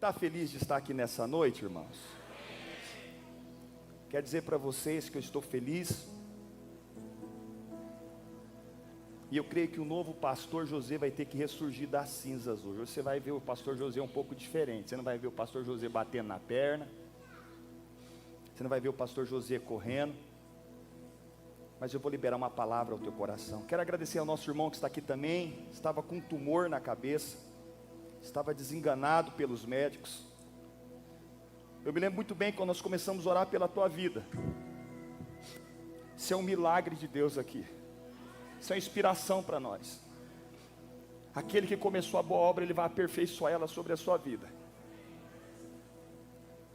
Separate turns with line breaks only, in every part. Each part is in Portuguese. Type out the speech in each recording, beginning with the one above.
Está feliz de estar aqui nessa noite, irmãos? Quero dizer para vocês que eu estou feliz. E eu creio que o novo pastor José vai ter que ressurgir das cinzas hoje. Você vai ver o pastor José um pouco diferente. Você não vai ver o pastor José batendo na perna. Você não vai ver o pastor José correndo. Mas eu vou liberar uma palavra ao teu coração. Quero agradecer ao nosso irmão que está aqui também. Estava com um tumor na cabeça. Estava desenganado pelos médicos. Eu me lembro muito bem quando nós começamos a orar pela tua vida. Isso é um milagre de Deus aqui. Isso é uma inspiração para nós. Aquele que começou a boa obra, Ele vai aperfeiçoar ela sobre a sua vida.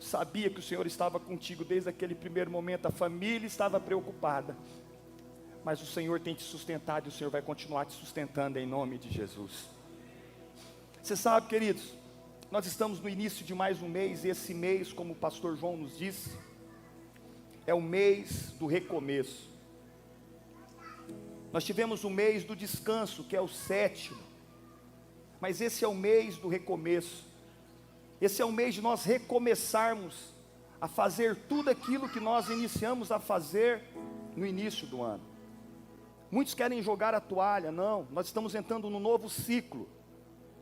Sabia que o Senhor estava contigo desde aquele primeiro momento. A família estava preocupada, mas o Senhor tem te sustentado e o Senhor vai continuar te sustentando em nome de Jesus. Você sabe, queridos, nós estamos no início de mais um mês. E esse mês, como o pastor João nos disse, é o mês do recomeço. Nós tivemos o mês do descanso, que é o 7º, mas esse é o mês do recomeço. Esse é o mês de nós recomeçarmos a fazer tudo aquilo que nós iniciamos a fazer no início do ano. Muitos querem jogar a toalha. Não, nós estamos entrando num novo ciclo.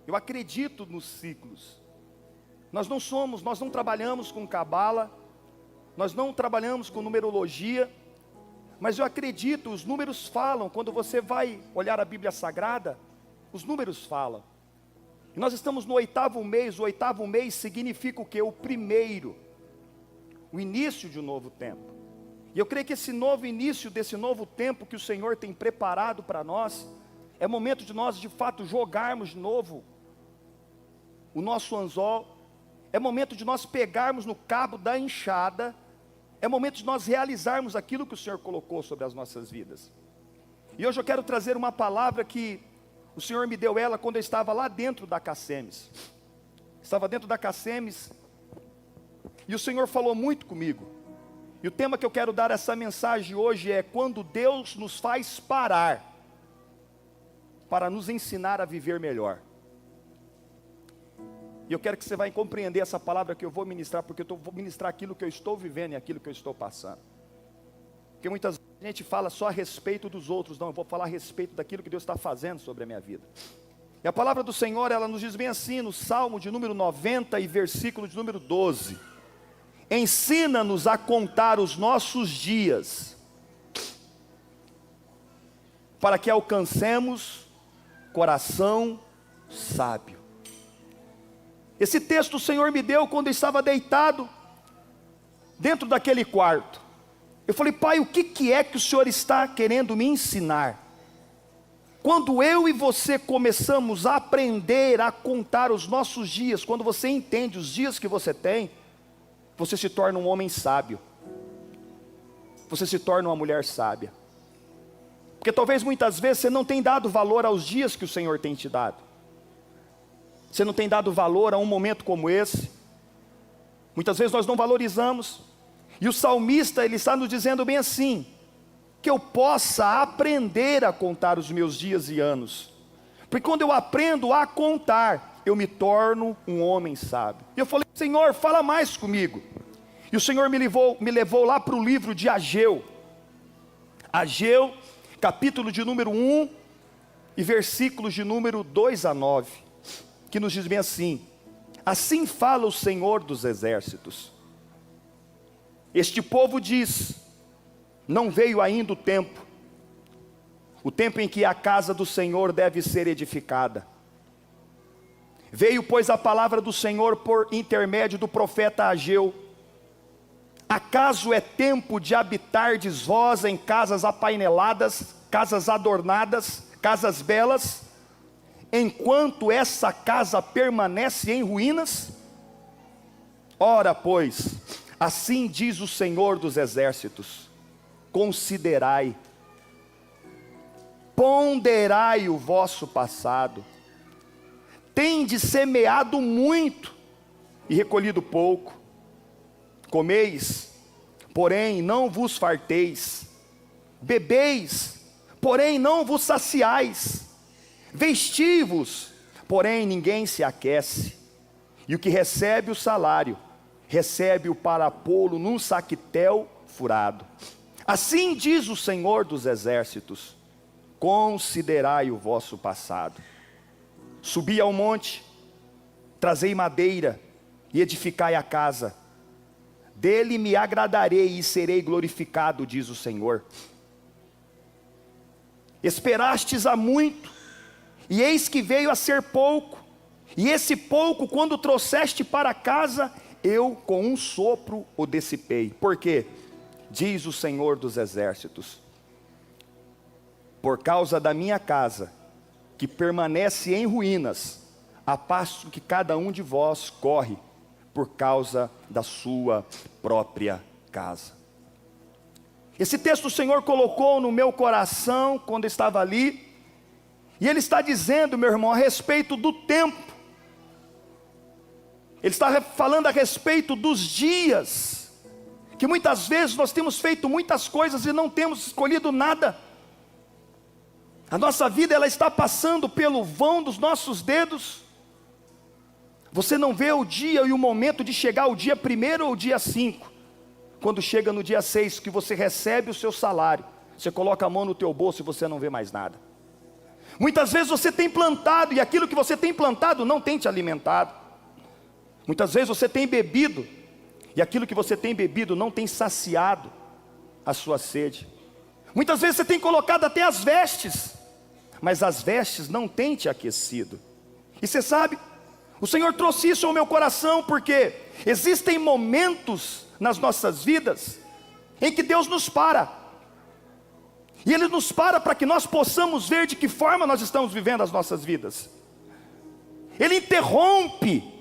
Eu acredito nos ciclos. Nós não trabalhamos com cabala, nós não trabalhamos com numerologia, mas eu acredito, os números falam. Quando você vai olhar a Bíblia Sagrada, os números falam. E nós estamos no 8º mês. O 8º mês significa o quê? O primeiro, o início de um novo tempo. E eu creio que esse novo início, desse novo tempo que o Senhor tem preparado para nós, é momento de nós de fato jogarmos de novo o nosso anzol. É momento de nós pegarmos no cabo da enxada. É momento de nós realizarmos aquilo que o Senhor colocou sobre as nossas vidas. E hoje eu quero trazer uma palavra que o Senhor me deu ela quando eu estava lá dentro da Cacemes. Estava dentro da Cacemes e o Senhor falou muito comigo. E o tema que eu quero dar essa mensagem hoje é: quando Deus nos faz parar para nos ensinar a viver melhor. E eu quero que você vai compreender essa palavra que eu vou ministrar, porque eu vou ministrar aquilo que eu estou vivendo e aquilo que eu estou passando. Porque muitas vezes a gente fala só a respeito dos outros. Não, eu vou falar a respeito daquilo que Deus está fazendo sobre a minha vida. E a palavra do Senhor, ela nos diz bem assim, no Salmo de número 90 e versículo de número 12. Ensina-nos a contar os nossos dias, para que alcancemos coração sábio. Esse texto o Senhor me deu quando eu estava deitado dentro daquele quarto. Eu falei: Pai, o que é que o Senhor está querendo me ensinar? Quando eu e você começamos a aprender a contar os nossos dias, quando você entende os dias que você tem, você se torna um homem sábio. Você se torna uma mulher sábia. Porque talvez muitas vezes você não tenha dado valor aos dias que o Senhor tem te dado. Você não tem dado valor a um momento como esse. Muitas vezes nós não valorizamos. E o salmista, ele está nos dizendo bem assim: que eu possa aprender a contar os meus dias e anos. Porque quando eu aprendo a contar, eu me torno um homem sábio. E eu falei: Senhor, fala mais comigo. E o Senhor me levou lá para o livro de Ageu. Ageu, capítulo de número 1 e versículos de número 2 a 9. Que nos diz bem assim: assim fala o Senhor dos exércitos. Este povo diz: não veio ainda o tempo em que a casa do Senhor deve ser edificada. Veio, pois, a palavra do Senhor por intermédio do profeta Ageu. Acaso é tempo de habitardes vós em casas apaineladas, casas adornadas, casas belas, enquanto essa casa permanece em ruínas? Ora, pois, assim diz o Senhor dos exércitos: considerai, ponderai o vosso passado. Tendes semeado muito e recolhido pouco. Comeis, porém não vos farteis. Bebeis, porém não vos saciais. Vesti-vos, porém ninguém se aquece. E o que recebe o salário, recebe-o para pô-lo num saquetel furado. Assim diz o Senhor dos Exércitos: considerai o vosso passado. Subi ao monte, trazei madeira e edificai a casa. Dele me agradarei e serei glorificado, diz o Senhor. Esperastes há muito, e eis que veio a ser pouco, e esse pouco, quando trouxeste para casa, eu com um sopro o dissipei. Por quê? Diz o Senhor dos Exércitos: por causa da minha casa, que permanece em ruínas, a passo que cada um de vós corre, por causa da sua própria casa. Esse texto o Senhor colocou no meu coração quando estava ali, e Ele está dizendo, meu irmão, a respeito do tempo. Ele está falando a respeito dos dias, que muitas vezes nós temos feito muitas coisas e não temos escolhido nada. A nossa vida, ela está passando pelo vão dos nossos dedos. Você não vê o dia e o momento de chegar o dia 1º ou o dia 5. Quando chega no dia 6, que você recebe o seu salário, você coloca a mão no teu bolso e você não vê mais nada. Muitas vezes você tem plantado, e aquilo que você tem plantado não tem te alimentado. Muitas vezes você tem bebido, e aquilo que você tem bebido não tem saciado a sua sede. Muitas vezes você tem colocado até as vestes, mas as vestes não têm te aquecido. E você sabe, o Senhor trouxe isso ao meu coração, porque existem momentos nas nossas vidas em que Deus nos para, e Ele nos para que nós possamos ver de que forma nós estamos vivendo as nossas vidas. Ele interrompe.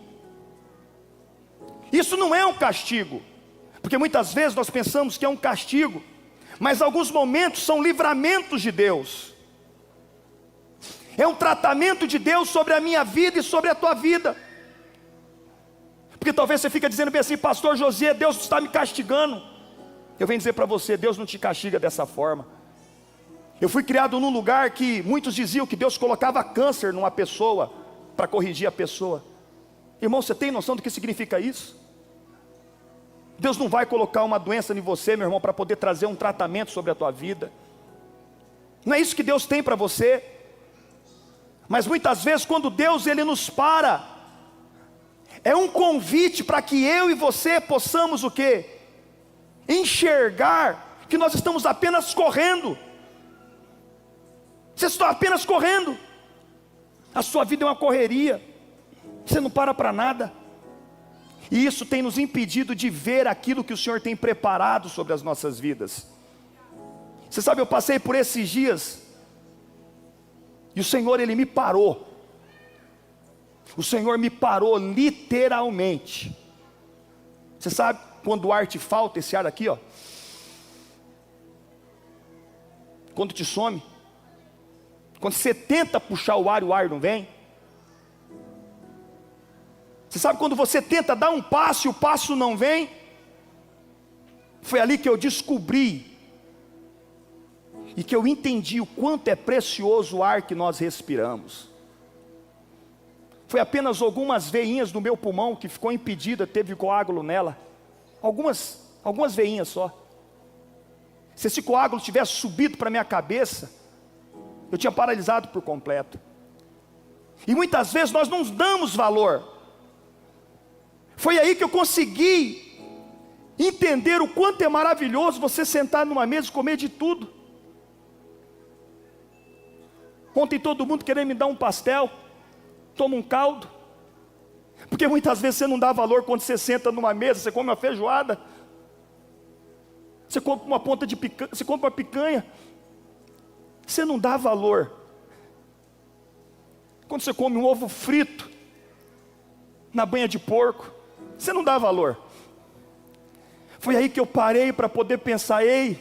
Isso não é um castigo, porque muitas vezes nós pensamos que é um castigo, mas alguns momentos são livramentos de Deus. É um tratamento de Deus sobre a minha vida e sobre a tua vida. Porque talvez você fique dizendo bem assim: pastor José, Deus está me castigando. Eu venho dizer para você, Deus não te castiga dessa forma. Eu fui criado num lugar que muitos diziam que Deus colocava câncer numa pessoa, para corrigir a pessoa. Irmão, você tem noção do que significa isso? Deus não vai colocar uma doença em você, meu irmão, para poder trazer um tratamento sobre a tua vida. Não é isso que Deus tem para você. Mas muitas vezes quando Deus Ele nos para, é um convite para que eu e você possamos o quê? Enxergar que nós estamos apenas correndo. Você está apenas correndo. A sua vida é uma correria. Você não para nada. E isso tem nos impedido de ver aquilo que o Senhor tem preparado sobre as nossas vidas. Você sabe, eu passei por esses dias, e o Senhor Ele me parou. O Senhor me parou literalmente. Você sabe quando o ar te falta, esse ar aqui, ó, quando te some, quando você tenta puxar o ar não vem. Você sabe quando você tenta dar um passo e o passo não vem? Foi ali que eu descobri e que eu entendi o quanto é precioso o ar que nós respiramos. Foi apenas algumas veinhas no meu pulmão que ficou impedida, teve coágulo nela. Algumas veinhas só. Se esse coágulo tivesse subido para minha cabeça, eu tinha paralisado por completo. E muitas vezes nós não damos valor. Foi aí que eu consegui entender o quanto é maravilhoso você sentar numa mesa e comer de tudo. Ontem todo mundo querendo me dar um pastel, toma um caldo, porque muitas vezes você não dá valor quando você senta numa mesa, você come uma feijoada, você compra uma ponta de picanha, você compra uma picanha, você não dá valor. Quando você come um ovo frito na banha de porco, você não dá valor. Foi aí que eu parei para poder pensar: ei,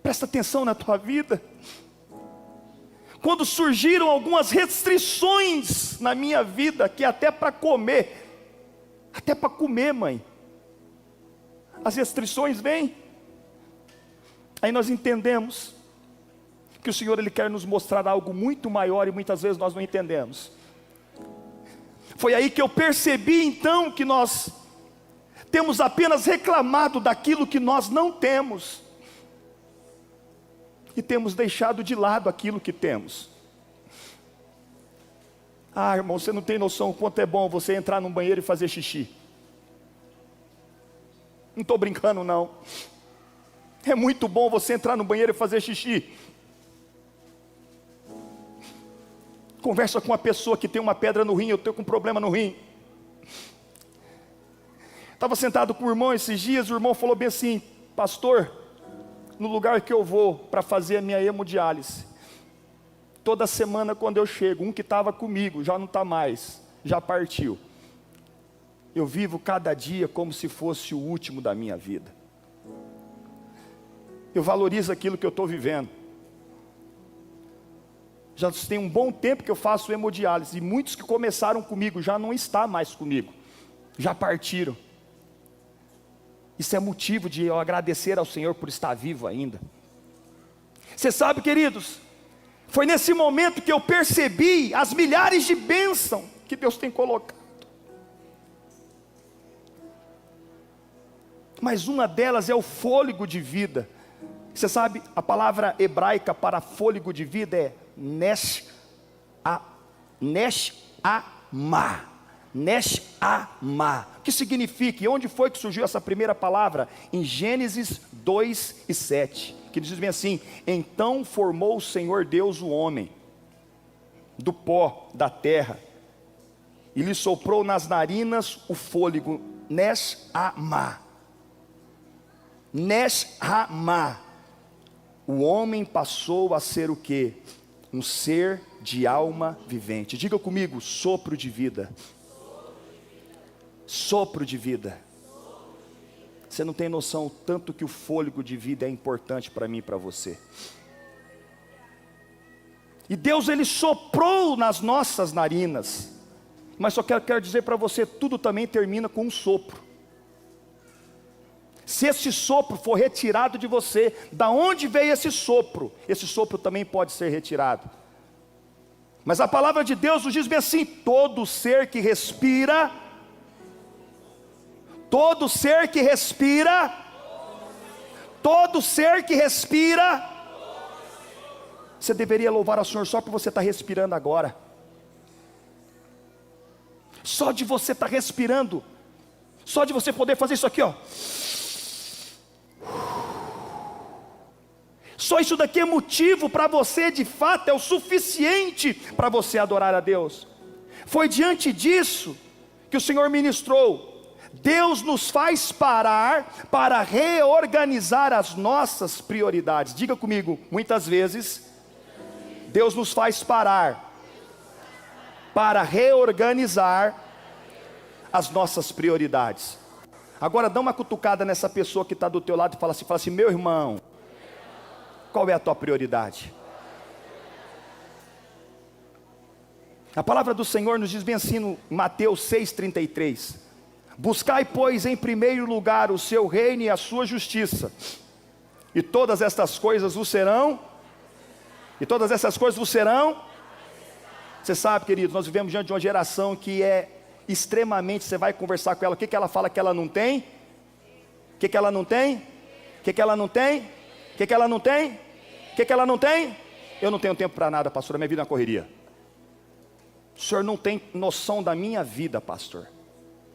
presta atenção na tua vida. Quando surgiram algumas restrições na minha vida, que até para comer, mãe, as restrições vêm. Aí nós entendemos que o Senhor Ele quer nos mostrar algo muito maior, e muitas vezes nós não entendemos. Foi aí que eu percebi então que nós temos apenas reclamado daquilo que nós não temos, e temos deixado de lado aquilo que temos. Ah, irmão, você não tem noção o quanto é bom você entrar num banheiro e fazer xixi. Não estou brincando não. É muito bom você entrar no banheiro e fazer xixi. Conversa com uma pessoa que tem uma pedra no rim, eu estou com um problema no rim. Estava sentado com o irmão esses dias, o irmão falou bem assim: pastor, no lugar que eu vou para fazer a minha hemodiálise, toda semana quando eu chego, um que estava comigo, já não está mais, já partiu. Eu vivo cada dia como se fosse o último da minha vida. Eu valorizo aquilo que eu estou vivendo. Já tem um bom tempo que eu faço hemodiálise, e muitos que começaram comigo já não estão mais comigo, já partiram. Isso é motivo de eu agradecer ao Senhor por estar vivo ainda. Você sabe, queridos, foi nesse momento que eu percebi as milhares de bênçãos que Deus tem colocado. Mas uma delas é o fôlego de vida. Você sabe, a palavra hebraica para fôlego de vida é neshama. Neshama. O que significa? E onde foi que surgiu essa primeira palavra? Em Gênesis 2:7, que diz bem assim: então formou o Senhor Deus o homem do pó da terra, e lhe soprou nas narinas o fôlego. Neshama. Neshama. O homem passou a ser o quê? Um ser de alma vivente. Diga comigo: sopro de vida. Sopro de vida. Você não tem noção o tanto que o fôlego de vida é importante para mim e para você. E Deus, Ele soprou nas nossas narinas. Mas só quero dizer para você, tudo também termina com um sopro. Se esse sopro for retirado de você, da onde veio esse sopro? Esse sopro também pode ser retirado. Mas a palavra de Deus nos diz bem assim: todo ser que respira, todo ser que respira, todo ser que respira, você deveria louvar ao Senhor só por você estar respirando agora. Só de você estar respirando, só de você poder fazer isso aqui, ó. Só isso daqui é motivo para você, de fato, é o suficiente para você adorar a Deus. Foi diante disso que o Senhor ministrou. Deus nos faz parar para reorganizar as nossas prioridades. Diga comigo: muitas vezes Deus nos faz parar para reorganizar as nossas prioridades. Agora dá uma cutucada nessa pessoa que está do teu lado e fala assim: meu irmão, qual é a tua prioridade? A palavra do Senhor nos diz bem assim no Mateus 6,33: buscai, pois, em primeiro lugar o seu reino e a sua justiça, e todas estas coisas vos serão, Você sabe, queridos, nós vivemos diante de uma geração que é extremamente, você vai conversar com ela, o que ela fala que ela não tem? O que ela não tem? O que ela não tem? O que ela não tem? O que ela não tem? Eu não tenho tempo para nada, pastor, a minha vida é uma correria. O senhor não tem noção da minha vida, pastor.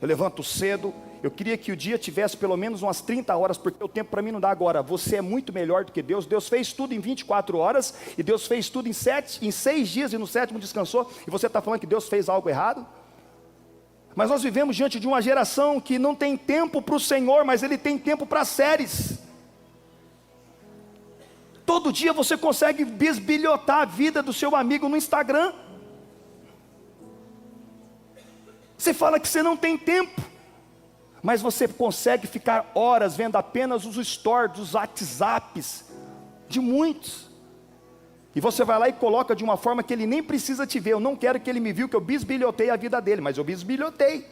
Eu levanto cedo, eu queria que o dia tivesse pelo menos umas 30 horas, porque o tempo para mim não dá agora. Você é muito melhor do que Deus. Deus fez tudo em 24 horas, e Deus fez tudo em 6 dias, e no 7º descansou, e você está falando que Deus fez algo errado? Mas nós vivemos diante de uma geração que não tem tempo para o Senhor, mas Ele tem tempo para séries. Todo dia você consegue bisbilhotar a vida do seu amigo no Instagram. Você fala que você não tem tempo, mas você consegue ficar horas vendo apenas os stories, os WhatsApps de muitos. E você vai lá e coloca de uma forma que ele nem precisa te ver. Eu não quero que ele me viu, que eu bisbilhotei a vida dele, mas eu bisbilhotei.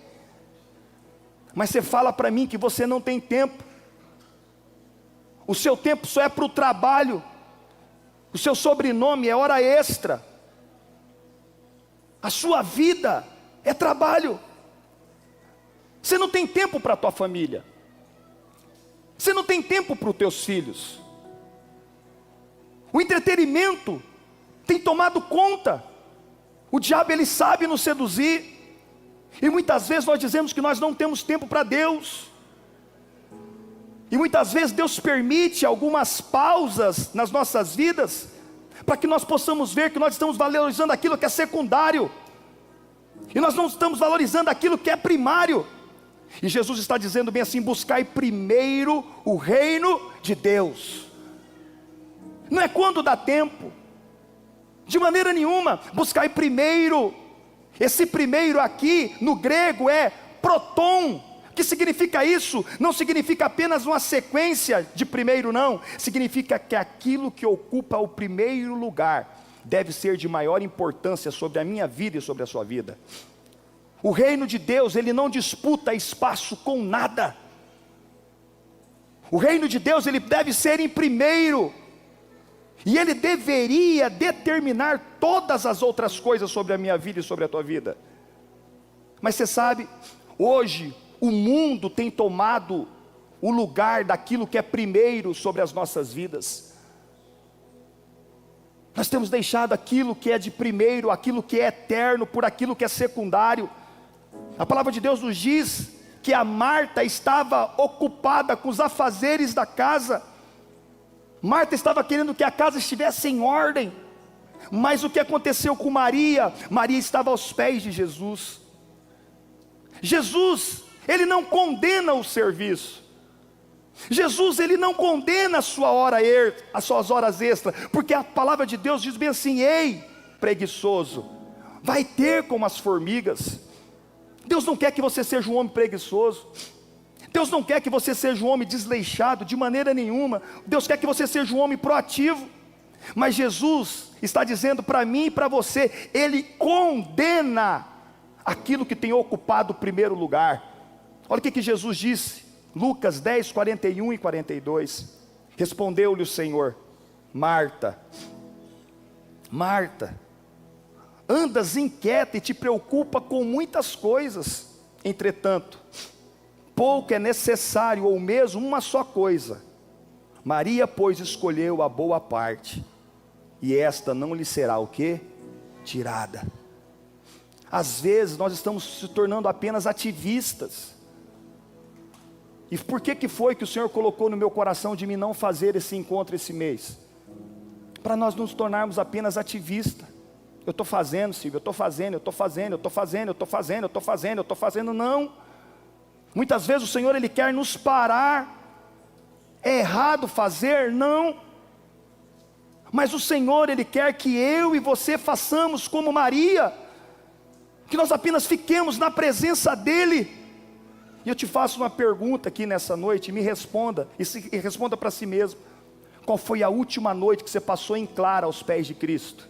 Mas você fala para mim que você não tem tempo. O seu tempo só é para o trabalho. O seu sobrenome é hora extra. A sua vida é trabalho. Você não tem tempo para a tua família. Você não tem tempo para os teus filhos. O entretenimento tem tomado conta. O diabo, ele sabe nos seduzir. E muitas vezes nós dizemos que nós não temos tempo para Deus. E muitas vezes Deus permite algumas pausas nas nossas vidas, para que nós possamos ver que nós estamos valorizando aquilo que é secundário. E nós não estamos valorizando aquilo que é primário. E Jesus está dizendo bem assim: buscai primeiro o reino de Deus. Não é quando dá tempo, de maneira nenhuma. Buscai primeiro. Esse primeiro aqui no grego é proton. O que significa isso? Não significa apenas uma sequência de primeiro, não. Significa que aquilo que ocupa o primeiro lugar deve ser de maior importância sobre a minha vida e sobre a sua vida. O reino de Deus, ele não disputa espaço com nada. O reino de Deus, ele deve ser em primeiro. E ele deveria determinar todas as outras coisas sobre a minha vida e sobre a tua vida. Mas você sabe, hoje o mundo tem tomado o lugar daquilo que é primeiro sobre as nossas vidas. Nós temos deixado aquilo que é de primeiro, aquilo que é eterno, por aquilo que é secundário. A palavra de Deus nos diz que a Marta estava ocupada com os afazeres da casa. Marta estava querendo que a casa estivesse em ordem. Mas o que aconteceu com Maria? Maria estava aos pés de Jesus. Jesus, ele não condena o serviço. Jesus, ele não condena a sua as suas horas extras, porque a palavra de Deus diz bem assim: ei, preguiçoso, vai ter como as formigas. Deus não quer que você seja um homem preguiçoso. Deus não quer que você seja um homem desleixado, de maneira nenhuma. Deus quer que você seja um homem proativo. Mas Jesus está dizendo para mim e para você, ele condena aquilo que tem ocupado o primeiro lugar. Olha o que Jesus disse, Lucas 10, 41 e 42. Respondeu-lhe o Senhor: Marta, Marta, andas inquieta e te preocupa com muitas coisas. Entretanto, pouco é necessário, ou mesmo uma só coisa. Maria, pois, escolheu a boa parte, e esta não lhe será o quê? Tirada. Às vezes nós estamos se tornando apenas ativistas. E por que foi que o Senhor colocou no meu coração de mim não fazer esse encontro esse mês? Para nós nos tornarmos apenas ativistas. Eu estou fazendo, Silvio, eu estou fazendo, eu estou fazendo, eu estou fazendo, eu estou fazendo, eu estou fazendo, eu estou fazendo, não. Muitas vezes o Senhor, ele quer nos parar. É errado fazer? Não. Mas o Senhor, ele quer que eu e você façamos como Maria, que nós apenas fiquemos na presença dEle. E eu te faço uma pergunta aqui nessa noite, me responda, e responda para si mesmo: qual foi a última noite que você passou em clara aos pés de Cristo?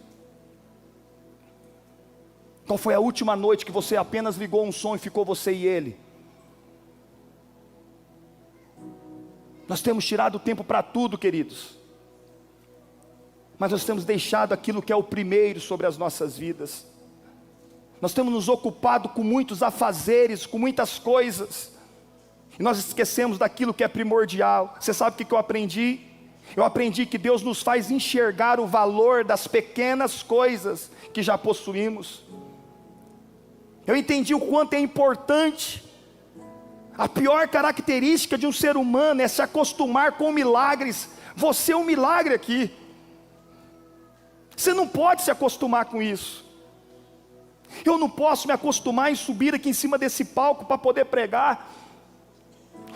Qual foi a última noite que você apenas ligou um som e ficou você e Ele? Nós temos tirado tempo para tudo, queridos, mas nós temos deixado aquilo que é o primeiro sobre as nossas vidas. Nós temos nos ocupado com muitos afazeres, com muitas coisas, e nós esquecemos daquilo que é primordial. Você sabe o que eu aprendi? Eu aprendi que Deus nos faz enxergar o valor das pequenas coisas que já possuímos. Eu entendi o quanto é importante. A pior característica de um ser humano é se acostumar com milagres. Você é um milagre aqui. Você não pode se acostumar com isso. Eu não posso me acostumar em subir aqui em cima desse palco para poder pregar.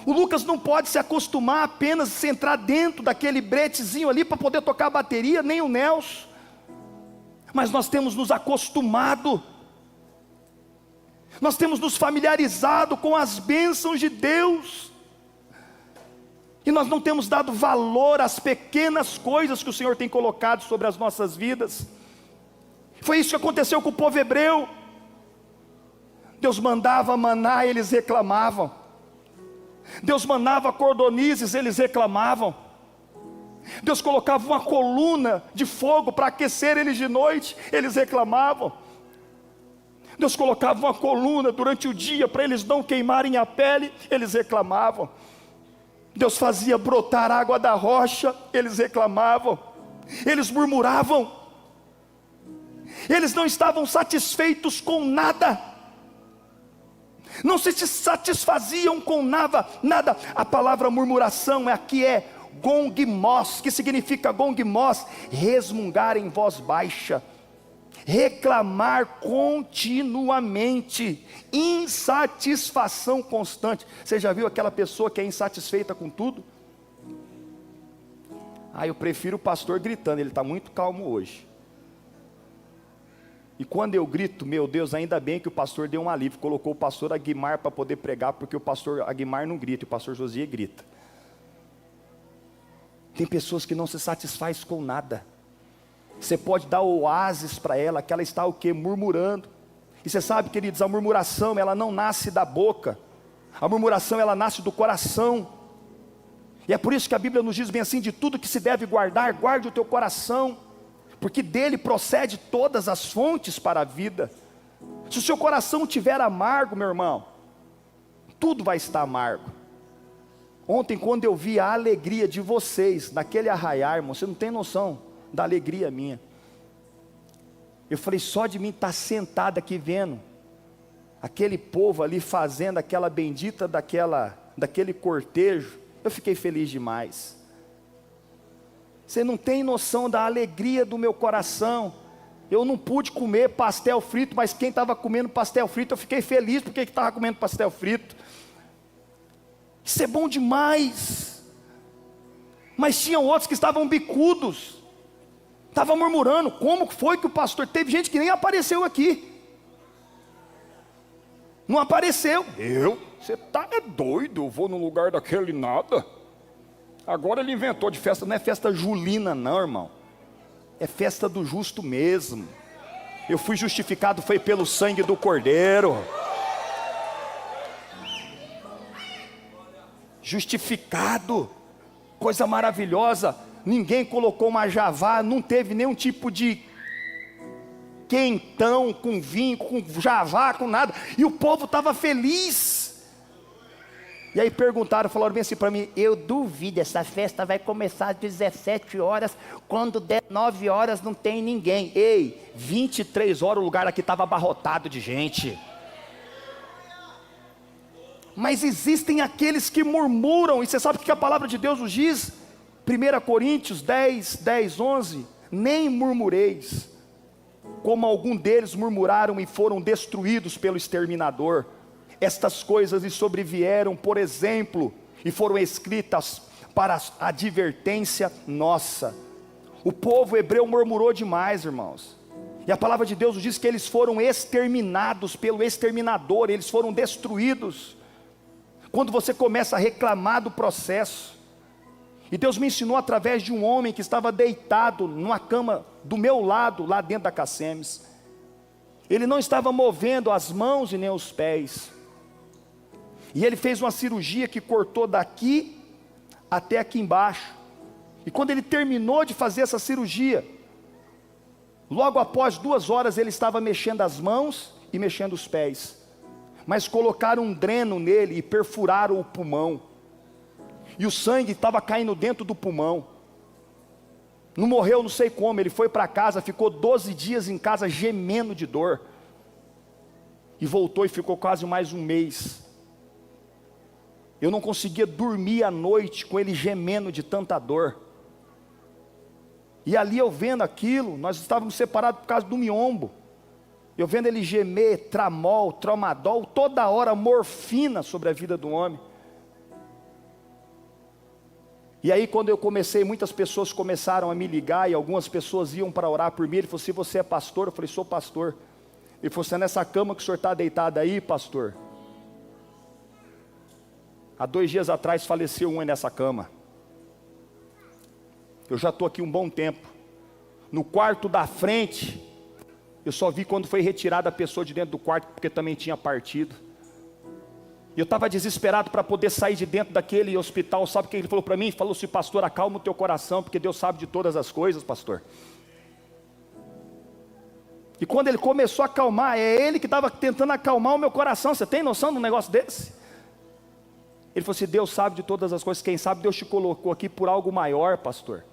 O Lucas não pode se acostumar apenas a entrar dentro daquele bretezinho ali para poder tocar a bateria, nem o Nelson. Mas nós temos nos acostumado. Nós temos nos familiarizado com as bênçãos de Deus. E nós não temos dado valor às pequenas coisas que o Senhor tem colocado sobre as nossas vidas. Foi isso que aconteceu com o povo hebreu. Deus mandava maná e eles reclamavam. Deus mandava cordonizes, eles reclamavam. Deus colocava uma coluna de fogo para aquecer eles de noite, eles reclamavam. Deus colocava uma coluna durante o dia para eles não queimarem a pele, eles reclamavam. Deus fazia brotar água da rocha, eles reclamavam, eles murmuravam, eles não estavam satisfeitos com nada, não se satisfaziam com nada. A palavra murmuração aqui é gongmos, que significa gongmos, resmungar em voz baixa, reclamar continuamente, insatisfação constante. Você já viu aquela pessoa que é insatisfeita com tudo? Eu prefiro o pastor gritando, ele está muito calmo hoje. E quando eu grito, meu Deus, ainda bem que o pastor deu um alívio, colocou o pastor Aguimar para poder pregar, porque o pastor Aguimar não grita, o pastor Josias grita. Tem pessoas que não se satisfazem com nada. Você pode dar oásis para ela, que ela está o quê? Murmurando. E você sabe, queridos, a murmuração, ela não nasce da boca. A murmuração, ela nasce do coração. E é por isso que a Bíblia nos diz bem assim, de tudo que se deve guardar, guarde o teu coração, porque dele procede todas as fontes para a vida. Se o seu coração estiver amargo, meu irmão, tudo vai estar amargo. Ontem, quando eu vi a alegria de vocês, naquele arraiar, irmão, você não tem noção da alegria minha. Eu falei, só de mim estar sentado aqui vendo aquele povo ali fazendo aquela bendita daquele cortejo, eu fiquei feliz demais. Você não tem noção da alegria do meu coração. Eu não pude comer pastel frito, mas quem estava comendo pastel frito, eu fiquei feliz porque estava comendo pastel frito. Isso é bom demais. Mas tinham outros que estavam bicudos, estavam murmurando. Como foi que o pastor... Teve gente que nem apareceu aqui. Não apareceu. Você é doido, eu vou no lugar daquele nada. Agora ele inventou de festa, não é festa julina não, irmão. É festa do justo mesmo. Eu fui justificado, foi pelo sangue do Cordeiro. Justificado, coisa maravilhosa. Ninguém colocou uma javá, não teve nenhum tipo de quentão com vinho, com javá, com nada. E o povo estava feliz. E aí perguntaram, falaram bem assim para mim, eu duvido, essa festa vai começar às 17 horas, quando der 9 horas não tem ninguém. Ei, 23 horas o lugar aqui estava abarrotado de gente. Mas existem aqueles que murmuram, e você sabe o que a palavra de Deus nos diz? 1 Coríntios 10, 11, nem murmureis, como algum deles murmuraram e foram destruídos pelo exterminador. Estas coisas lhes sobrevieram, por exemplo, e foram escritas para a advertência nossa. O povo hebreu murmurou demais, irmãos. E a palavra de Deus nos diz que eles foram exterminados pelo exterminador, eles foram destruídos. Quando você começa a reclamar do processo, e Deus me ensinou através de um homem que estava deitado numa cama do meu lado, lá dentro da Cassemes. Ele não estava movendo as mãos e nem os pés. E ele fez uma cirurgia que cortou daqui até aqui embaixo. E quando ele terminou de fazer essa cirurgia, logo após 2 horas ele estava mexendo as mãos e mexendo os pés. Mas colocaram um dreno nele e perfuraram o pulmão. E o sangue estava caindo dentro do pulmão. Não morreu, não sei como, ele foi para casa, ficou 12 dias em casa gemendo de dor. E voltou e ficou quase mais um mês. Eu não conseguia dormir à noite com ele gemendo de tanta dor. E ali eu vendo aquilo, nós estávamos separados por causa do miombo. Eu vendo ele gemer, tramol, tramadol, toda hora morfina sobre a vida do homem. E aí quando eu comecei, muitas pessoas começaram a me ligar, e algumas pessoas iam para orar por mim. Ele falou assim, você é pastor? Eu falei, sou pastor. Ele falou, você é nessa cama que o senhor está deitado aí, pastor? Há 2 dias atrás faleceu um nessa cama. Eu já estou aqui um bom tempo. No quarto da frente, eu só vi quando foi retirada a pessoa de dentro do quarto, porque também tinha partido. E eu estava desesperado para poder sair de dentro daquele hospital. Sabe o que ele falou para mim? Ele falou assim, pastor, acalma o teu coração, porque Deus sabe de todas as coisas, pastor. E quando ele começou a acalmar, é ele que estava tentando acalmar o meu coração. Você tem noção de um negócio desse? Ele falou assim: Deus sabe de todas as coisas. Quem sabe Deus te colocou aqui por algo maior, pastor.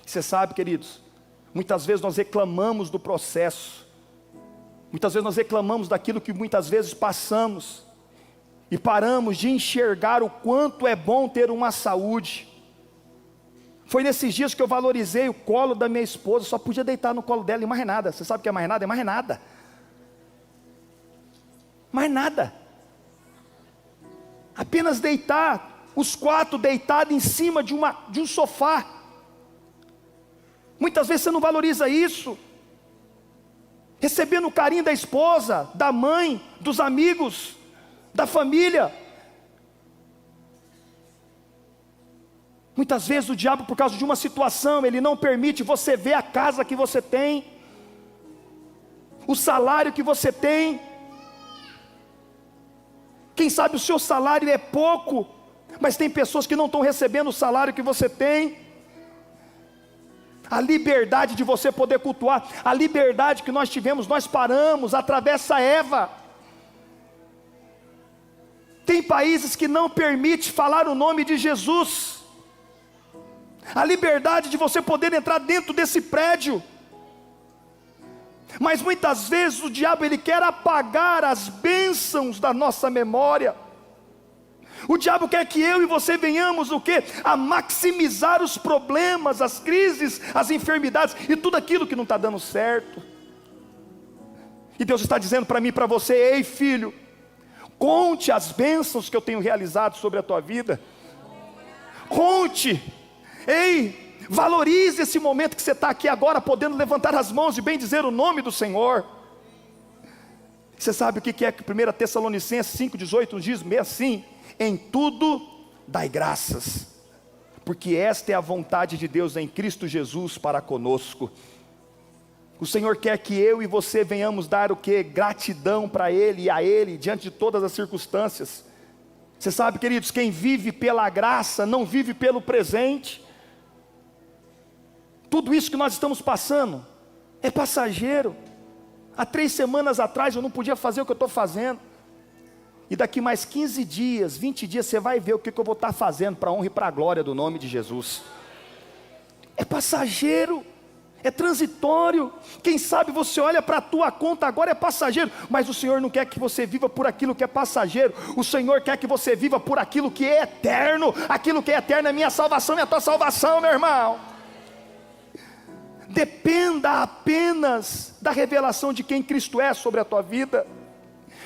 Você sabe, queridos, muitas vezes nós reclamamos do processo. Muitas vezes nós reclamamos daquilo que muitas vezes passamos. E paramos de enxergar o quanto é bom ter uma saúde. Foi nesses dias que eu valorizei o colo da minha esposa. Só podia deitar no colo dela e mais nada. Você sabe o que é mais nada? É mais nada. Mais nada. Apenas deitar, os quatro deitados em cima de um sofá. Muitas vezes você não valoriza isso. Recebendo o carinho da esposa, da mãe, dos amigos, da família. Muitas vezes o diabo, por causa de uma situação, ele não permite você ver a casa que você tem, o salário que você tem. Quem sabe o seu salário é pouco, mas tem pessoas que não estão recebendo o salário que você tem. A liberdade de você poder cultuar, a liberdade que nós tivemos, nós paramos, atravessa Eva. Tem países que não permitem falar o nome de Jesus. A liberdade de você poder entrar dentro desse prédio. Mas muitas vezes o diabo ele quer apagar as bênçãos da nossa memória. O diabo quer que eu e você venhamos o quê? A maximizar os problemas, as crises, as enfermidades e tudo aquilo que não está dando certo. E Deus está dizendo para mim e para você: ei filho, conte as bênçãos que eu tenho realizado sobre a tua vida. Conte. Ei, valorize esse momento que você está aqui agora, podendo levantar as mãos e bem dizer o nome do Senhor. Você sabe o que é que 1 Tessalonicenses 5,18 diz bem assim: em tudo dai graças, porque esta é a vontade de Deus em Cristo Jesus para conosco. O Senhor quer que eu e você venhamos dar o que? Gratidão para Ele e a Ele, diante de todas as circunstâncias. Você sabe, queridos, quem vive pela graça, não vive pelo presente. Tudo isso que nós estamos passando, é passageiro. Há 3 semanas atrás eu não podia fazer o que eu estou fazendo. E daqui mais 15 dias, 20 dias, você vai ver o que eu vou estar fazendo para a honra e para a glória do nome de Jesus. É passageiro. É transitório. Quem sabe você olha para a tua conta agora, é passageiro, mas o Senhor não quer que você viva por aquilo que é passageiro. O Senhor quer que você viva por aquilo que é eterno. Aquilo que é eterno é minha salvação e a tua salvação, meu irmão. Dependa apenas da revelação de quem Cristo é sobre a tua vida.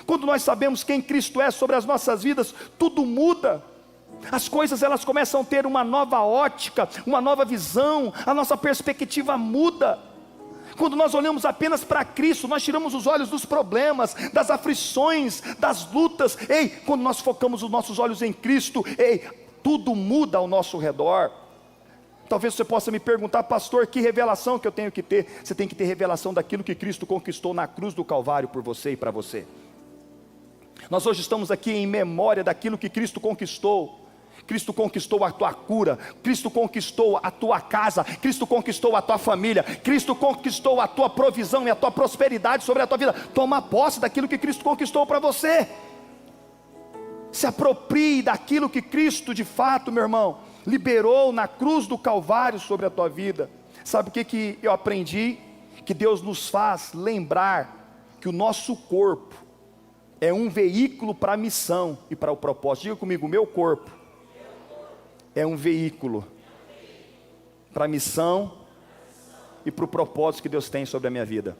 Quando nós sabemos quem Cristo é sobre as nossas vidas, tudo muda. As coisas elas começam a ter uma nova ótica, uma nova visão, a nossa perspectiva muda. Quando nós olhamos apenas para Cristo, nós tiramos os olhos dos problemas, das aflições, das lutas. Ei, quando nós focamos os nossos olhos em Cristo, ei, tudo muda ao nosso redor. Talvez você possa me perguntar: pastor, que revelação que eu tenho que ter? Você tem que ter revelação daquilo que Cristo conquistou na cruz do Calvário por você e para você. Nós hoje estamos aqui em memória daquilo que Cristo conquistou. Cristo conquistou a tua cura, Cristo conquistou a tua casa, Cristo conquistou a tua família, Cristo conquistou a tua provisão e a tua prosperidade sobre a tua vida. Toma posse daquilo que Cristo conquistou para você. Se aproprie daquilo que Cristo de fato, meu irmão, liberou na cruz do Calvário sobre a tua vida. Sabe o que eu aprendi? Que Deus nos faz lembrar que o nosso corpo é um veículo para a missão e para o propósito. Diga comigo: meu corpo é um veículo para a missão e para o propósito que Deus tem sobre a minha vida.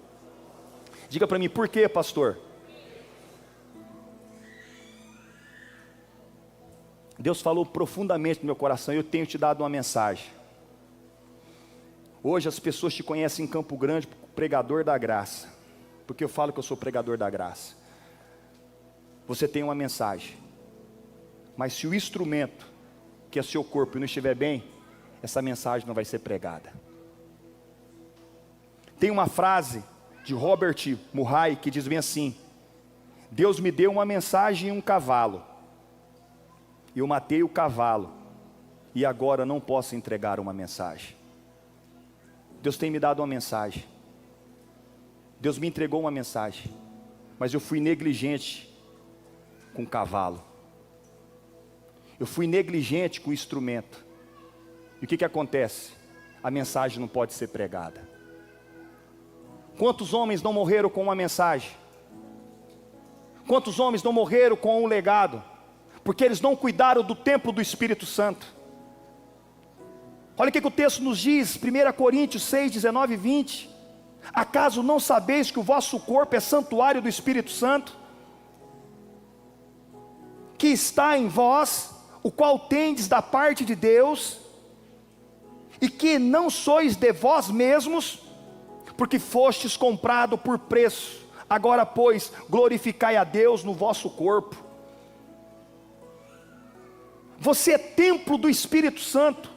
Diga para mim: por quê, pastor? Deus falou profundamente no meu coração e eu tenho te dado uma mensagem. Hoje as pessoas te conhecem em Campo Grande, pregador da graça, porque eu falo que eu sou pregador da graça. Você tem uma mensagem, mas se o instrumento, que é seu corpo, não estiver bem, essa mensagem não vai ser pregada. Tem uma frase de Robert Murray que diz bem assim: Deus me deu uma mensagem e um cavalo, eu matei o cavalo e agora não posso entregar uma mensagem. Deus tem me dado uma mensagem, Deus me entregou uma mensagem, mas eu fui negligente com o cavalo. Eu fui negligente com o instrumento. E o que acontece? A mensagem não pode ser pregada. Quantos homens não morreram com uma mensagem? Quantos homens não morreram com um legado? Porque eles não cuidaram do templo do Espírito Santo. Olha o que o texto nos diz, 1 Coríntios 6, 19 e 20. Acaso não sabeis que o vosso corpo é santuário do Espírito Santo, que está em vós, o qual tendes da parte de Deus, e que não sois de vós mesmos, porque fostes comprado por preço. Agora, pois, glorificai a Deus no vosso corpo. Você é templo do Espírito Santo.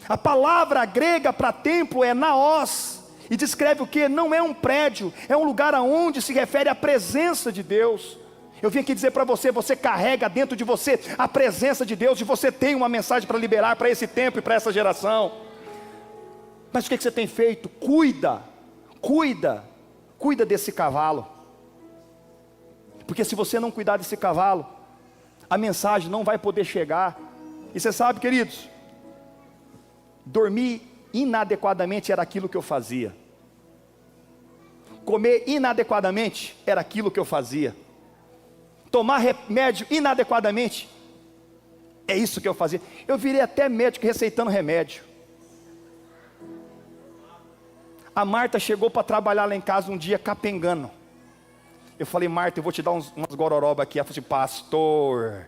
A palavra grega para templo é naos, e descreve o que? Não é um prédio, é um lugar aonde se refere à presença de Deus. Eu vim aqui dizer para você, você carrega dentro de você a presença de Deus, e você tem uma mensagem para liberar para esse tempo e para essa geração. Mas o que você tem feito? Cuida desse cavalo. Porque se você não cuidar desse cavalo, a mensagem não vai poder chegar. E você sabe, queridos, dormir inadequadamente era aquilo que eu fazia. Comer inadequadamente era aquilo que eu fazia. Tomar remédio inadequadamente é isso que eu fazia. Eu virei até médico receitando remédio. A Marta chegou para trabalhar lá em casa um dia capengando. Eu falei, Marta, eu vou te dar umas gororobas aqui. Ela falou assim, pastor.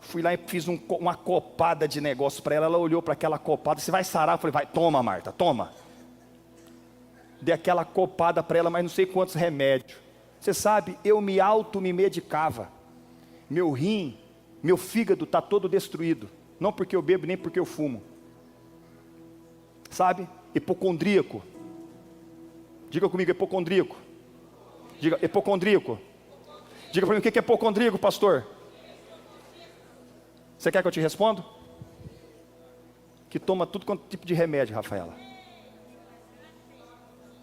Fui lá e fiz uma copada de negócio para ela. Ela olhou para aquela copada, você vai sarar? Eu falei, vai, toma, Marta, toma. Dei aquela copada para ela, mas não sei quantos remédios. Você sabe, eu me medicava. Meu rim, meu fígado está todo destruído. Não porque eu bebo, nem porque eu fumo. Sabe, hipocondríaco. Diga comigo, hipocondríaco. Diga, hipocondríaco. Diga para mim, o que é hipocondríaco, pastor? Você quer que eu te responda? Que toma tudo quanto tipo de remédio, Rafaela.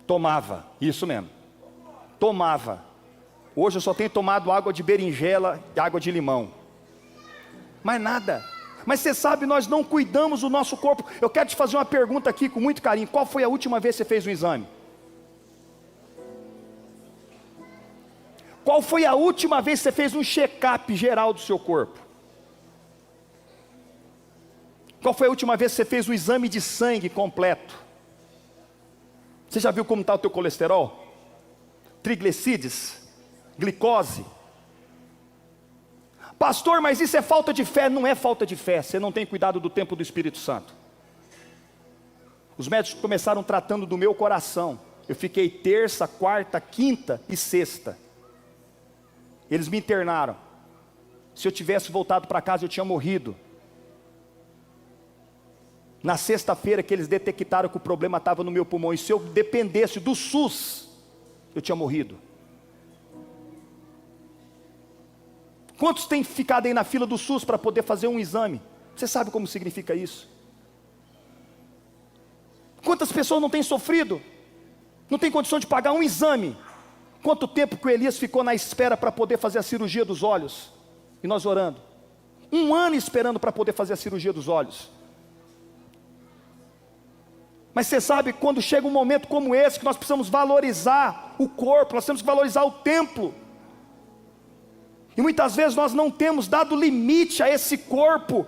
Tomava, isso mesmo. Tomava. Hoje eu só tenho tomado água de berinjela e água de limão. Mais nada. Mas você sabe, nós não cuidamos do nosso corpo. Eu quero te fazer uma pergunta aqui com muito carinho. Qual foi a última vez que você fez um exame? Qual foi a última vez que você fez um check-up geral do seu corpo? Qual foi a última vez que você fez um exame de sangue completo? Você já viu como está o teu colesterol? Triglicírides? Glicose? Pastor, mas isso é falta de fé. Não é falta de fé, você não tem cuidado do templo do Espírito Santo. Os médicos começaram tratando do meu coração. Eu fiquei terça, quarta, quinta e sexta. Eles me internaram. Se eu tivesse voltado para casa, eu tinha morrido. Na sexta-feira que eles detectaram que o problema estava no meu pulmão, e se eu dependesse do SUS, eu tinha morrido. Quantos têm ficado aí na fila do SUS para poder fazer um exame? Você sabe como significa isso? Quantas pessoas não têm sofrido? Não tem condição de pagar um exame? Quanto tempo que o Elias ficou na espera para poder fazer a cirurgia dos olhos? E nós orando. 1 ano esperando para poder fazer a cirurgia dos olhos. Mas você sabe, quando chega um momento como esse, que nós precisamos valorizar o corpo, nós temos que valorizar o templo. E muitas vezes nós não temos dado limite a esse corpo.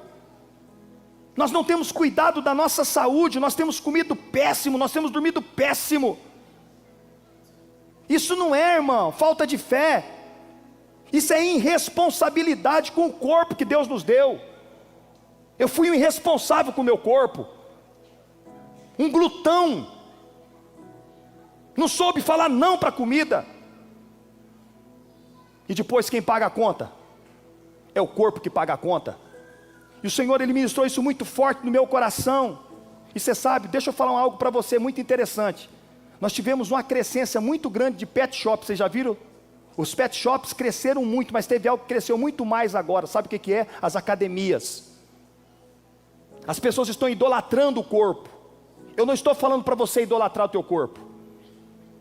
Nós não temos cuidado da nossa saúde, nós temos comido péssimo, nós temos dormido péssimo. Isso não é, irmão, falta de fé. Isso é irresponsabilidade com o corpo que Deus nos deu. Eu fui um irresponsável com o meu corpo. Um glutão. Não soube falar não para a comida. E depois quem paga a conta? É o corpo que paga a conta. E o Senhor, Ele ministrou isso muito forte no meu coração. E você sabe, deixa eu falar algo para você muito interessante. Nós tivemos uma crescência muito grande de pet shops, vocês já viram? Os pet shops cresceram muito, mas teve algo que cresceu muito mais agora. Sabe o que é? As academias. As pessoas estão idolatrando o corpo. Eu não estou falando para você idolatrar o teu corpo.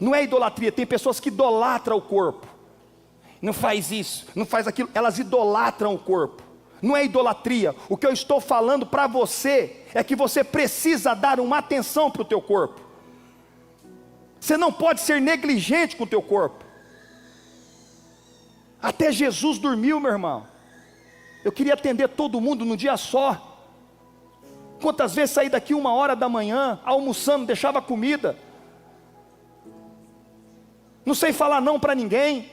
Não é idolatria, tem pessoas que idolatram o corpo. Não faz isso, não faz aquilo, elas idolatram o corpo. Não é idolatria. O que eu estou falando para você é que você precisa dar uma atenção para o teu corpo. Você não pode ser negligente com o teu corpo. Até Jesus dormiu, meu irmão. Eu queria atender todo mundo num dia só. Quantas vezes saí daqui 1h da manhã, almoçando, deixava comida. Não sei falar não para ninguém.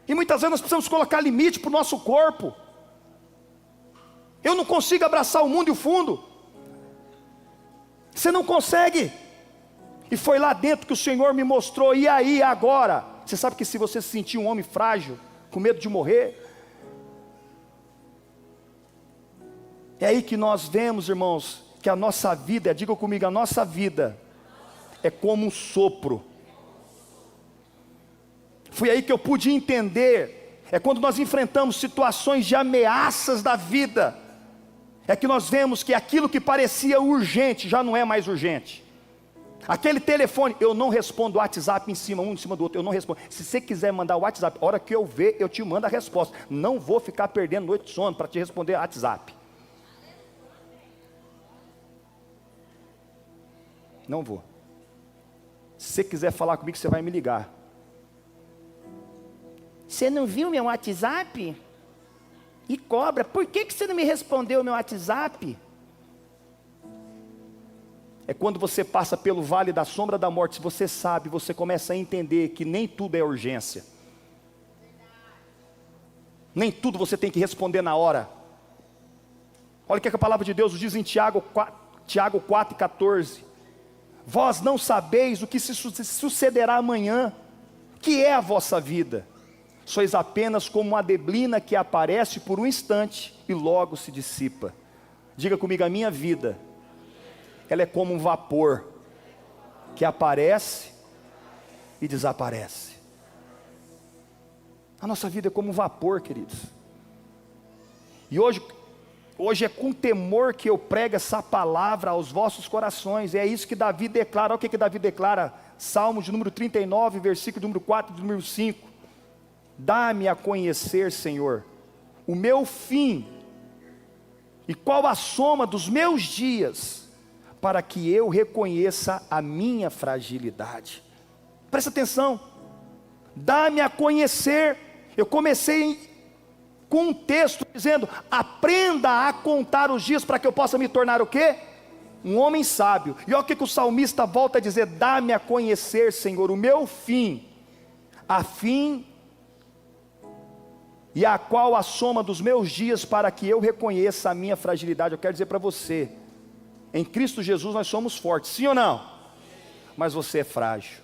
E muitas vezes nós precisamos colocar limite para o nosso corpo. Eu não consigo abraçar o mundo e o fundo. Você não consegue. E foi lá dentro que o Senhor me mostrou. E aí agora? Você sabe que se você se sentir um homem frágil, com medo de morrer, é aí que nós vemos, irmãos, que a nossa vida, diga comigo, a nossa vida é como um sopro. Foi aí que eu pude entender. É quando nós enfrentamos situações de ameaças da vida, é que nós vemos que aquilo que parecia urgente já não é mais urgente. Aquele telefone, eu não respondo o WhatsApp um em cima do outro, eu não respondo. Se você quiser mandar o WhatsApp, a hora que eu ver, eu te mando a resposta. Não vou ficar perdendo noite de sono para te responder WhatsApp. Não vou. Se você quiser falar comigo, você vai me ligar. Você não viu meu WhatsApp? E cobra, por que você não me respondeu o meu WhatsApp? É quando você passa pelo vale da sombra da morte, se você sabe, você começa a entender que nem tudo é urgência. Nem tudo você tem que responder na hora. Olha o que a palavra de Deus diz em Tiago 4:14. Vós não sabeis o que se sucederá amanhã, que é a vossa vida. Sois apenas como uma neblina que aparece por um instante e logo se dissipa. Diga comigo, a minha vida, ela é como um vapor que aparece e desaparece. A nossa vida é como um vapor, queridos. E hoje é com temor que eu prego essa palavra aos vossos corações. É isso que Davi declara. Olha o que Davi declara. Salmo de número 39, versículo número 4 e número 5. Dá-me a conhecer, Senhor, o meu fim, e qual a soma dos meus dias, para que eu reconheça a minha fragilidade. Presta atenção. Dá-me a conhecer. Eu comecei com um texto dizendo, aprenda a contar os dias para que eu possa me tornar o quê? Um homem sábio. E olha o que o salmista volta a dizer, dá-me a conhecer, Senhor, o meu fim, a fim e a qual a soma dos meus dias, para que eu reconheça a minha fragilidade. Eu quero dizer para você, em Cristo Jesus nós somos fortes, sim ou não? Mas você é frágil.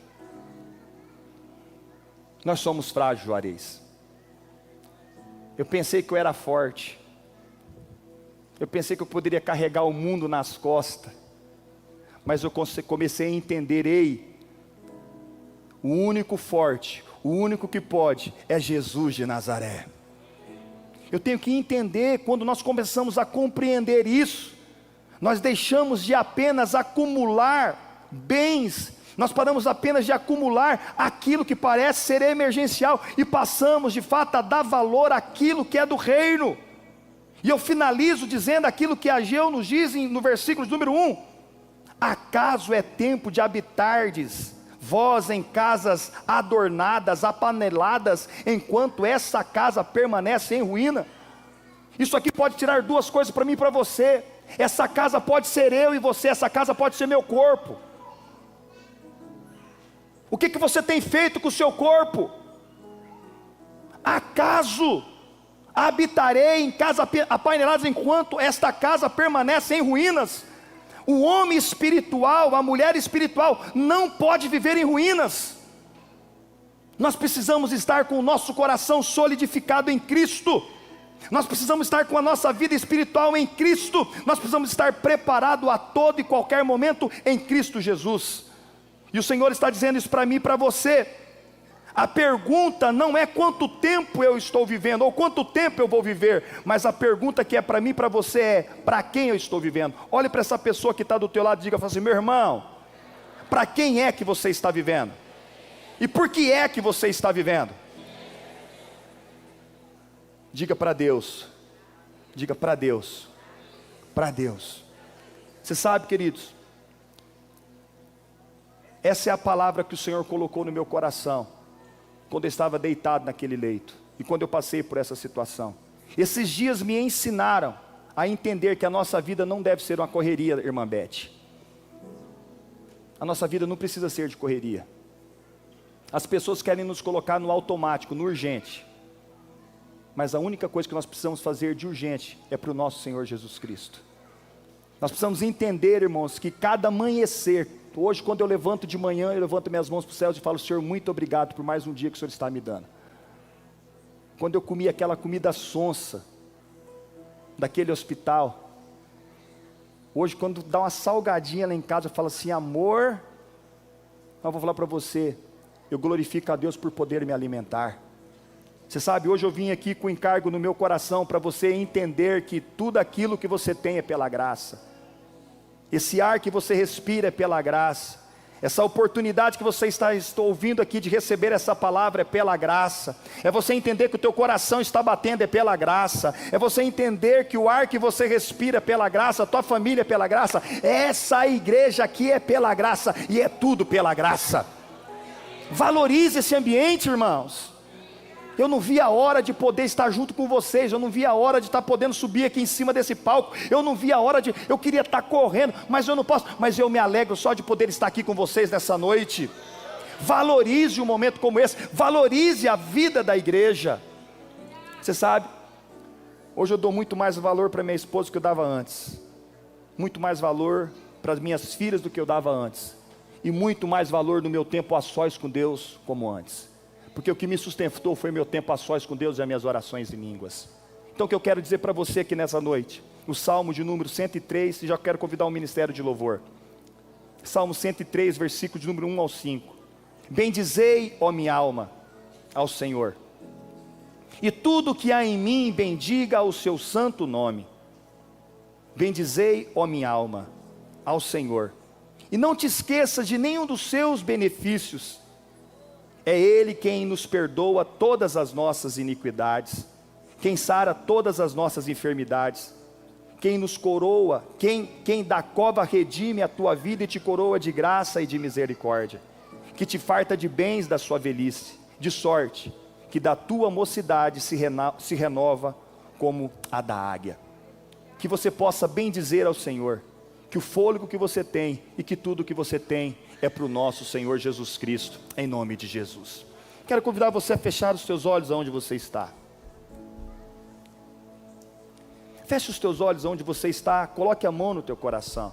Nós somos frágeis, Juarez. Eu pensei que eu era forte. Eu pensei que eu poderia carregar o mundo nas costas. Mas eu comecei a entender, ei, o único forte, o único que pode, é Jesus de Nazaré. Eu tenho que entender, quando nós começamos a compreender isso, nós deixamos de apenas acumular bens, nós paramos apenas de acumular aquilo que parece ser emergencial, e passamos de fato a dar valor àquilo que é do reino. E eu finalizo dizendo aquilo que Ageu nos diz no versículo número 1. Acaso é tempo de habitardes vós em casas adornadas, apaneladas, enquanto essa casa permanece em ruína? Isso aqui pode tirar duas coisas para mim e para você. Essa casa pode ser eu e você, essa casa pode ser meu corpo. O que você tem feito com o seu corpo? Acaso habitarei em casas apaineladas enquanto esta casa permanece em ruínas? O homem espiritual, a mulher espiritual não pode viver em ruínas. Nós precisamos estar com o nosso coração solidificado em Cristo. Nós precisamos estar com a nossa vida espiritual em Cristo. Nós precisamos estar preparados a todo e qualquer momento em Cristo Jesus. E o Senhor está dizendo isso para mim e para você. A pergunta não é quanto tempo eu estou vivendo, ou quanto tempo eu vou viver, mas a pergunta que é para mim e para você é, para quem eu estou vivendo? Olhe para essa pessoa que está do teu lado e diga assim, meu irmão, Para quem é que você está vivendo? E por que é que você está vivendo? Diga para Deus. Diga para Deus. Para Deus. Você sabe, queridos, essa é a palavra que o Senhor colocou no meu coração, quando eu estava deitado naquele leito, e quando eu passei por essa situação. Esses dias me ensinaram a entender que a nossa vida não deve ser uma correria, irmã Beth. A nossa vida não precisa ser de correria. As pessoas querem nos colocar no automático, no urgente. Mas a única coisa que nós precisamos fazer de urgente é para o nosso Senhor Jesus Cristo. Nós precisamos entender, irmãos, que cada amanhecer, hoje quando eu levanto de manhã, eu levanto minhas mãos para os céus e falo: Senhor, muito obrigado por mais um dia que o Senhor está me dando. Quando eu comi aquela comida sonsa, daquele hospital, hoje quando dá uma salgadinha lá em casa, eu falo assim: amor, eu vou falar para você, eu glorifico a Deus por poder me alimentar. Você sabe, hoje eu vim aqui com encargo no meu coração para você entender que tudo aquilo que você tem é pela graça. Esse ar que você respira é pela graça. Essa oportunidade que você está ouvindo aqui de receber essa palavra é pela graça. É você entender que o teu coração está batendo é pela graça. É você entender que o ar que você respira é pela graça, a tua família é pela graça. Essa igreja aqui é pela graça e é tudo pela graça. Valorize esse ambiente, irmãos. Eu não vi a hora de poder estar junto com vocês, eu não vi a hora de estar podendo subir aqui em cima desse palco, eu não vi a hora de, eu queria estar correndo, mas eu não posso, mas eu me alegro só de poder estar aqui com vocês nessa noite. Valorize um momento como esse, valorize a vida da igreja. Você sabe, hoje eu dou muito mais valor para minha esposa do que eu dava antes, muito mais valor para as minhas filhas do que eu dava antes, e muito mais valor no meu tempo a sós com Deus como antes. Porque o que me sustentou foi meu tempo a sós com Deus e as minhas orações em línguas. Então o que eu quero dizer para você aqui nessa noite, o Salmo de número 103, e já quero convidar o ministério de louvor. Salmo 103, versículo de número 1 ao 5. Bendizei, ó minha alma, ao Senhor, e tudo que há em mim bendiga o seu santo nome. Bendizei, ó minha alma, ao Senhor, e não te esqueças de nenhum dos seus benefícios. É Ele quem nos perdoa todas as nossas iniquidades, quem sara todas as nossas enfermidades, quem nos coroa, quem da cova redime a tua vida e te coroa de graça e de misericórdia, que te farta de bens da sua velhice, de sorte que da tua mocidade se renova como a da águia. Que você possa bendizer ao Senhor, que o fôlego que você tem e que tudo que você tem é para o nosso Senhor Jesus Cristo, em nome de Jesus. Quero convidar você a fechar os teus olhos aonde você está. Feche os teus olhos aonde você está, coloque a mão no teu coração.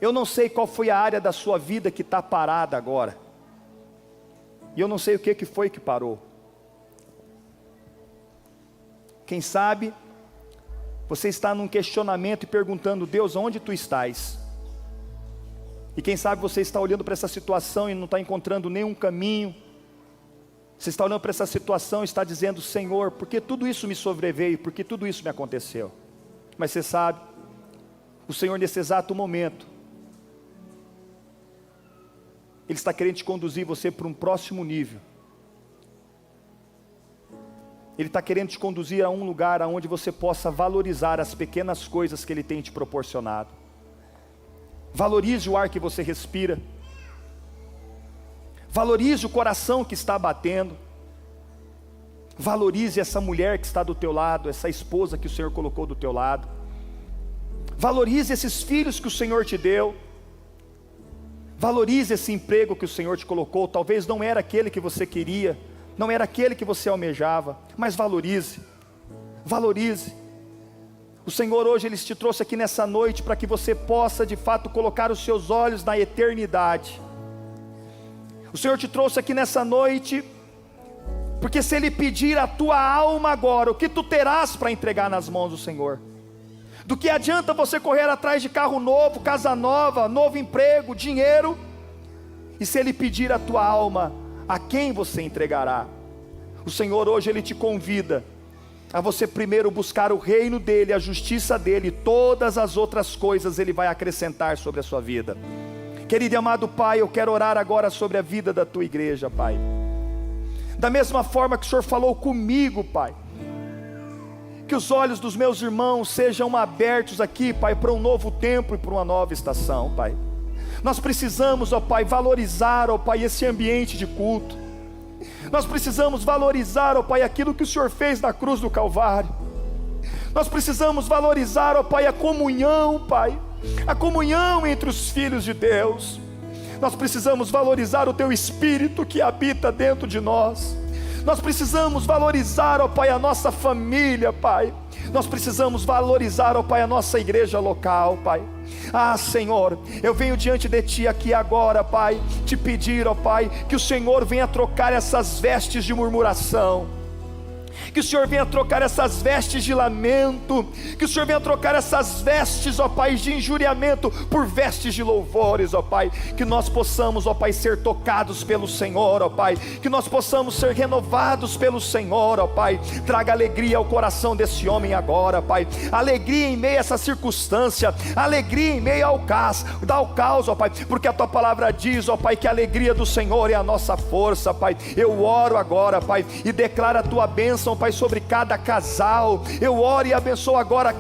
Eu não sei qual foi a área da sua vida que está parada agora, e eu não sei o que foi que parou. Quem sabe, você está num questionamento e perguntando: Deus, onde tu estás? E quem sabe você está olhando para essa situação e não está encontrando nenhum caminho. Você está olhando para essa situação e está dizendo: Senhor, por que tudo isso me sobreveio? Por que tudo isso me aconteceu? Mas você sabe, o Senhor nesse exato momento, Ele está querendo te conduzir você para um próximo nível. Ele está querendo te conduzir a um lugar onde você possa valorizar as pequenas coisas que Ele tem te proporcionado. Valorize o ar que você respira. Valorize o coração que está batendo. Valorize essa mulher que está do teu lado, essa esposa que o Senhor colocou do teu lado. Valorize esses filhos que o Senhor te deu. Valorize esse emprego que o Senhor te colocou. Talvez não era aquele que você queria, não era aquele que você almejava, mas valorize. Valorize. O Senhor hoje Ele te trouxe aqui nessa noite para que você possa de fato colocar os seus olhos na eternidade. O Senhor te trouxe aqui nessa noite, porque se Ele pedir a tua alma agora, o que tu terás para entregar nas mãos do Senhor? Do que adianta você correr atrás de carro novo, casa nova, novo emprego, dinheiro, e se Ele pedir a tua alma, a quem você entregará? O Senhor hoje Ele te convida, a você primeiro buscar o reino dEle, a justiça dEle, todas as outras coisas Ele vai acrescentar sobre a sua vida. Querido e amado Pai, eu quero orar agora sobre a vida da Tua igreja, Pai. Da mesma forma que o Senhor falou comigo, Pai, que os olhos dos meus irmãos sejam abertos aqui, Pai, para um novo tempo e para uma nova estação, Pai. Nós precisamos, ó Pai, valorizar, ó Pai, esse ambiente de culto. Nós precisamos valorizar, ó Pai, aquilo que o Senhor fez na cruz do Calvário. Nós precisamos valorizar, ó Pai, a comunhão, Pai, a comunhão entre os filhos de Deus. Nós precisamos valorizar o Teu Espírito que habita dentro de nós. Nós precisamos valorizar, ó Pai, a nossa família, Pai. Nós precisamos valorizar, ó Pai, a nossa igreja local, Pai. Ah, Senhor, eu venho diante de Ti aqui agora, Pai, te pedir, ó Pai, que o Senhor venha trocar essas vestes de murmuração, que o Senhor venha trocar essas vestes de lamento, que o Senhor venha trocar essas vestes, ó Pai, de injuriamento por vestes de louvores, ó Pai, que nós possamos, ó Pai, ser tocados pelo Senhor, ó Pai, que nós possamos ser renovados pelo Senhor, ó Pai. Traga alegria ao coração desse homem agora, Pai, alegria em meio a essa circunstância, alegria em meio ao caos, ó Pai, porque a Tua palavra diz, ó Pai, que a alegria do Senhor é a nossa força, Pai. Eu oro agora, Pai, e declaro a Tua bênção, Pai, sobre cada casal. Eu oro e abençoo agora,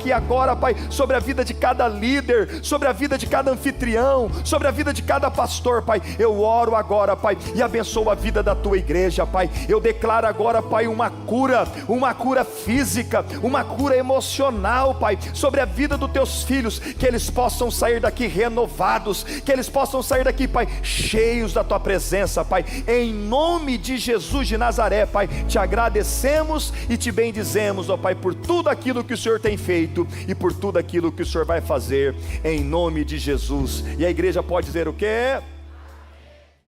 Pai, sobre a vida de cada líder, sobre a vida de cada anfitrião, sobre a vida de cada pastor, Pai. Eu oro agora, Pai, e abençoo a vida da Tua igreja, Pai. Eu declaro agora, Pai, uma cura física, uma cura emocional, Pai, sobre a vida dos Teus filhos, que eles possam sair daqui renovados, que eles possam sair daqui, Pai, cheios da Tua presença, Pai, em nome de Jesus de Nazaré, Pai. Te agradecemos e te bendizemos, ó Pai, por tudo aquilo que o Senhor tem feito e por tudo aquilo que o Senhor vai fazer, em nome de Jesus. E a igreja pode dizer o quê?